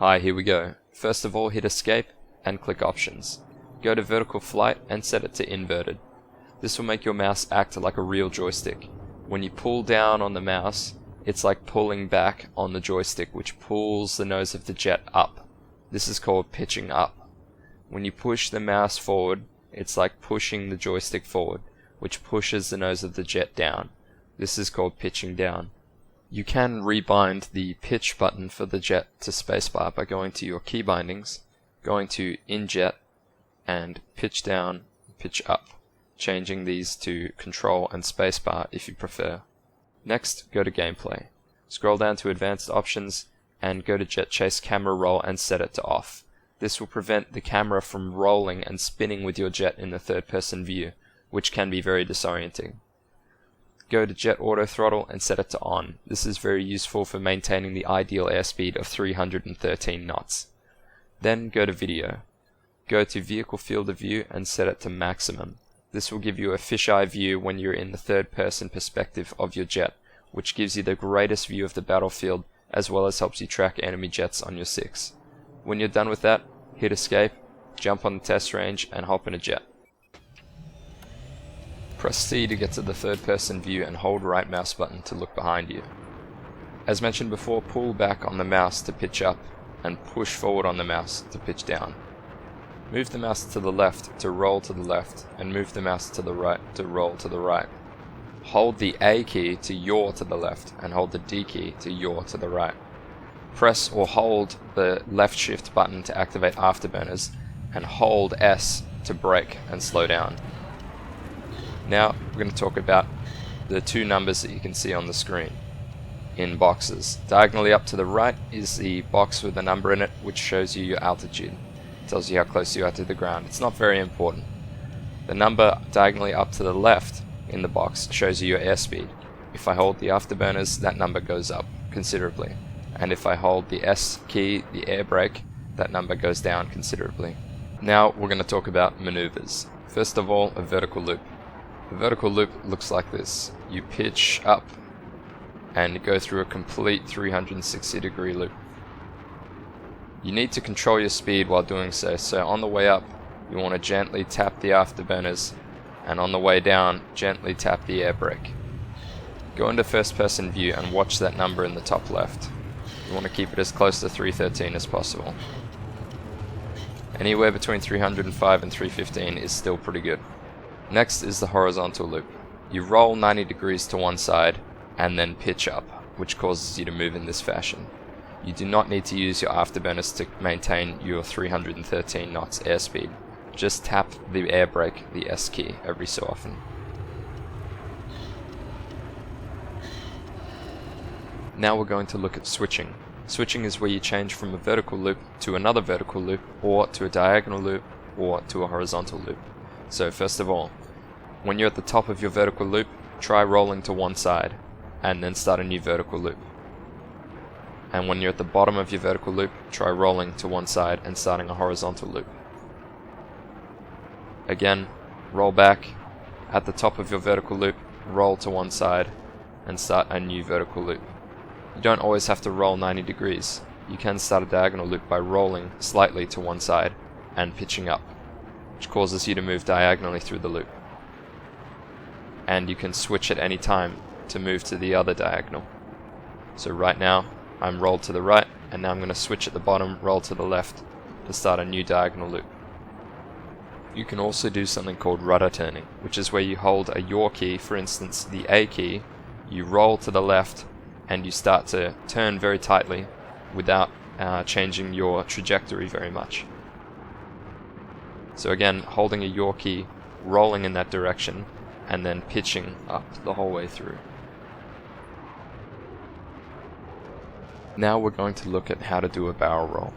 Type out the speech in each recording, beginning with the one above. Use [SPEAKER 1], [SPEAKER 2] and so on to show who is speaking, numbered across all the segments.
[SPEAKER 1] Hi, here we go. First of all, hit escape and click options. Go to vertical flight and set it to inverted. This will make your mouse act like a real joystick. When you pull down on the mouse, it's like pulling back on the joystick, which pulls the nose of the jet up. This is called pitching up. When you push the mouse forward, it's like pushing the joystick forward, which pushes the nose of the jet down. This is called pitching down. You can rebind the pitch button for the jet to spacebar by going to your key bindings, going to in jet, and pitch down, pitch up, changing these to control and spacebar if you prefer. Next, go to gameplay. Scroll down to advanced options and go to jet chase camera roll and set it to off. This will prevent the camera from rolling and spinning with your jet in the third person view, which can be very disorienting. Go to jet auto throttle and set it to on. This is very useful for maintaining the ideal airspeed of 313 knots. Then go to video. Go to vehicle field of view and set it to maximum. This will give you a fisheye view when you're in the third person perspective of your jet, which gives you the greatest view of the battlefield as well as helps you track enemy jets on your 6. When you're done with that, hit escape, jump on the test range and hop in a jet. Press C to get to the third person view and hold right mouse button to look behind you. As mentioned before, pull back on the mouse to pitch up and push forward on the mouse to pitch down. Move the mouse to the left to roll to the left, and move the mouse to the right to roll to the right. Hold the A key to yaw to the left, and hold the D key to yaw to the right. Press or hold the left shift button to activate afterburners, and hold S to brake and slow down. Now we're going to talk about the two numbers that you can see on the screen in boxes. Diagonally up to the right is the box with a number in it, which shows you your altitude. Tells you how close you are to the ground. It's not very important. The number diagonally up to the left in the box shows you your airspeed. If I hold the afterburners, that number goes up considerably. And if I hold the S key, the air brake, that number goes down considerably. Now we're going to talk about maneuvers. First of all, a vertical loop. A vertical loop looks like this. You pitch up and go through a complete 360-degree loop. You need to control your speed while doing so. So on the way up, you want to gently tap the afterburners, and on the way down, gently tap the air brake. Go into first person view and watch that number in the top left. You want to keep it as close to 313 as possible. Anywhere between 305 and 315 is still pretty good. Next is the horizontal loop. You roll 90 degrees to one side and then pitch up, which causes you to move in this fashion. You do not need to use your afterburners to maintain your 313 knots airspeed. Just tap the air brake, the S key, every so often. Now we're going to look at switching. Switching is where you change from a vertical loop to another vertical loop, or to a diagonal loop, or to a horizontal loop. So first of all, when you're at the top of your vertical loop, try rolling to one side, and then start a new vertical loop. And when you're at the bottom of your vertical loop, try rolling to one side and starting a horizontal loop. Again, roll back. At the top of your vertical loop, roll to one side and start a new vertical loop. You don't always have to roll 90 degrees. You can start a diagonal loop by rolling slightly to one side and pitching up, which causes you to move diagonally through the loop. And you can switch at any time to move to the other diagonal. So right now, I'm rolled to the right, and now I'm going to switch at the bottom, roll to the left to start a new diagonal loop. You can also do something called rudder turning, which is where you hold a yaw key, for instance the A key, you roll to the left, and you start to turn very tightly without changing your trajectory very much. So again, holding a yaw key, rolling in that direction, and then pitching up the whole way through. Now we're going to look at how to do a barrel roll.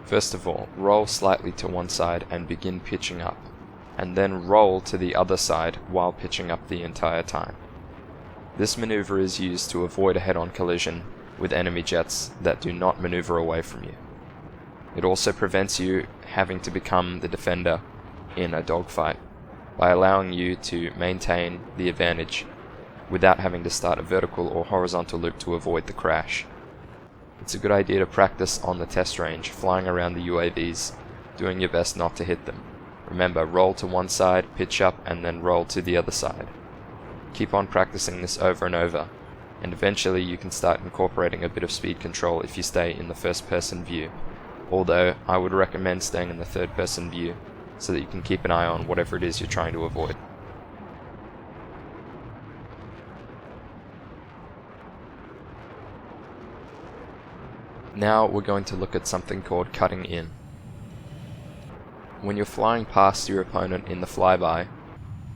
[SPEAKER 1] First of all, roll slightly to one side and begin pitching up, and then roll to the other side while pitching up the entire time. This maneuver is used to avoid a head-on collision with enemy jets that do not maneuver away from you. It also prevents you having to become the defender in a dogfight by allowing you to maintain the advantage without having to start a vertical or horizontal loop to avoid the crash. It's a good idea to practice on the test range, flying around the UAVs, doing your best not to hit them. Remember, roll to one side, pitch up, and then roll to the other side. Keep on practicing this over and over, and eventually you can start incorporating a bit of speed control if you stay in the first person view, although I would recommend staying in the third person view so that you can keep an eye on whatever it is you're trying to avoid. Now we're going to look at something called cutting in. When you're flying past your opponent in the flyby,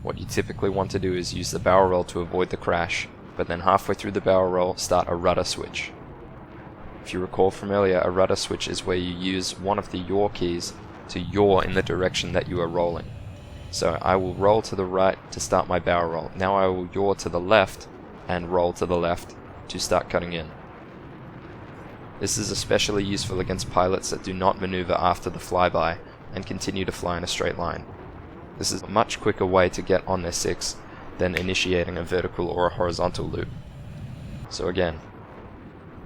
[SPEAKER 1] what you typically want to do is use the barrel roll to avoid the crash, but then halfway through the barrel roll start a rudder switch. If you recall from earlier, a rudder switch is where you use one of the yaw keys to yaw in the direction that you are rolling. So I will roll to the right to start my barrel roll. Now I will yaw to the left and roll to the left to start cutting in. This is especially useful against pilots that do not maneuver after the flyby and continue to fly in a straight line. This is a much quicker way to get on their 6 than initiating a vertical or a horizontal loop. So again,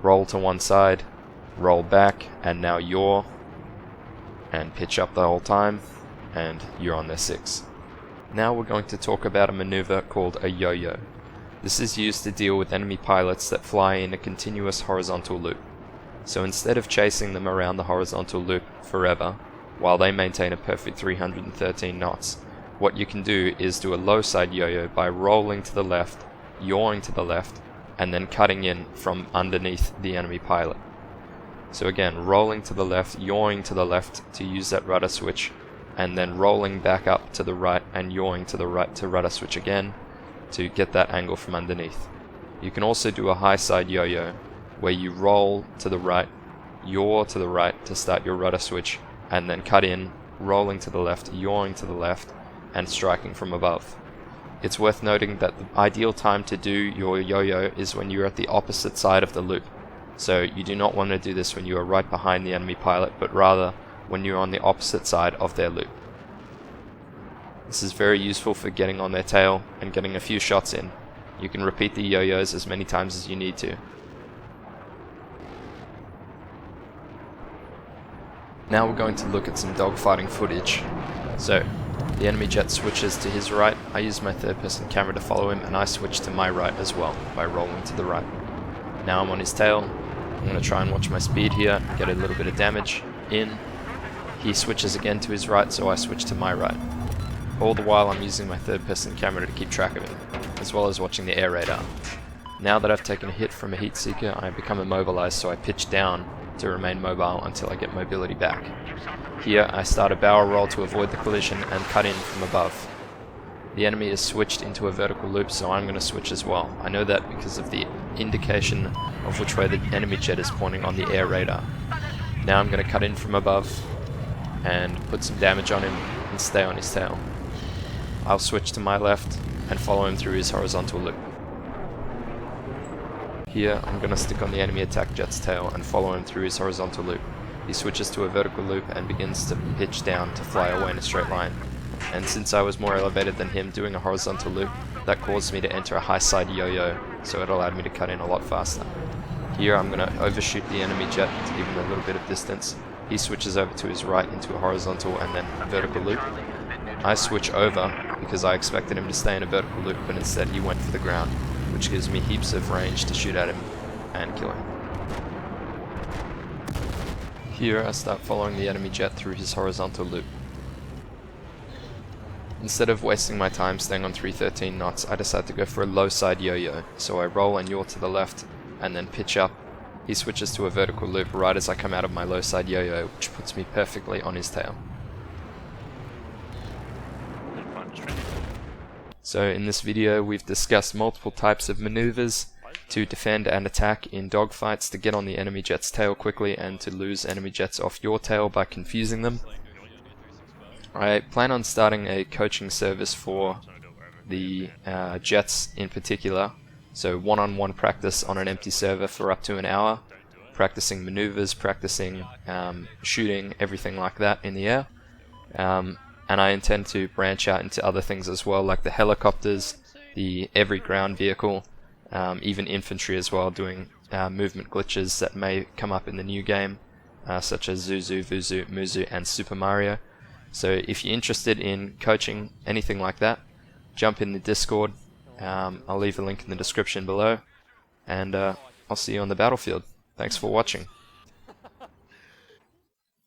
[SPEAKER 1] roll to one side, roll back, and now yaw, and pitch up the whole time, and you're on their 6. Now we're going to talk about a maneuver called a yo-yo. This is used to deal with enemy pilots that fly in a continuous horizontal loop. So instead of chasing them around the horizontal loop forever, while they maintain a perfect 313 knots, what you can do is do a low side yo-yo by rolling to the left, yawing to the left, and then cutting in from underneath the enemy pilot. So again, rolling to the left, yawing to the left to use that rudder switch, and then rolling back up to the right and yawing to the right to rudder switch again to get that angle from underneath. You can also do a high side yo-yo where you roll to the right, yaw to the right to start your rudder switch, and then cut in, rolling to the left, yawing to the left, and striking from above. It's worth noting that the ideal time to do your yo-yo is when you're at the opposite side of the loop. So you do not want to do this when you are right behind the enemy pilot, but rather when you're on the opposite side of their loop. This is very useful for getting on their tail and getting a few shots in. You can repeat the yo-yos as many times as you need to. Now we're going to look at some dogfighting footage. So, the enemy jet switches to his right, I use my third person camera to follow him, and I switch to my right as well, by rolling to the right. Now I'm on his tail, I'm going to try and watch my speed here, get a little bit of damage, in. He switches again to his right, so I switch to my right. All the while I'm using my third person camera to keep track of him, as well as watching the air radar. Now that I've taken a hit from a heat seeker, I become immobilized, so I pitch down to remain mobile until I get mobility back. Here I start a barrel roll to avoid the collision and cut in from above. The enemy is switched into a vertical loop, so I'm going to switch as well. I know that because of the indication of which way the enemy jet is pointing on the air radar. Now I'm going to cut in from above and put some damage on him and stay on his tail. I'll switch to my left and follow him through his horizontal loop. Here, I'm going to stick on the enemy attack jet's tail and follow him through his horizontal loop. He switches to a vertical loop and begins to pitch down to fly away in a straight line. And since I was more elevated than him doing a horizontal loop, that caused me to enter a high side yo-yo, so it allowed me to cut in a lot faster. Here I'm going to overshoot the enemy jet to give him a little bit of distance. He switches over to his right into a horizontal and then a vertical loop. I switch over because I expected him to stay in a vertical loop, but instead he went for the ground, which gives me heaps of range to shoot at him and kill him. Here I start following the enemy jet through his horizontal loop. Instead of wasting my time staying on 313 knots, I decide to go for a low side yo-yo, so I roll and yaw to the left and then pitch up. He switches to a vertical loop right as I come out of my low side yo-yo, which puts me perfectly on his tail. So in this video we've discussed multiple types of maneuvers to defend and attack in dogfights to get on the enemy jet's tail quickly and to lose enemy jets off your tail by confusing them. I plan on starting a coaching service for the jets in particular, so one-on-one practice on an empty server for up to an hour, practicing maneuvers, practicing shooting, everything like that in the air. And I intend to branch out into other things as well, like the helicopters, every ground vehicle, even infantry as well, doing movement glitches that may come up in the new game, such as Zuzu, Vuzu, Muzu, and Super Mario. So if you're interested in coaching anything like that, jump in the Discord. I'll leave a link in the description below, and I'll see you on the battlefield. Thanks for watching.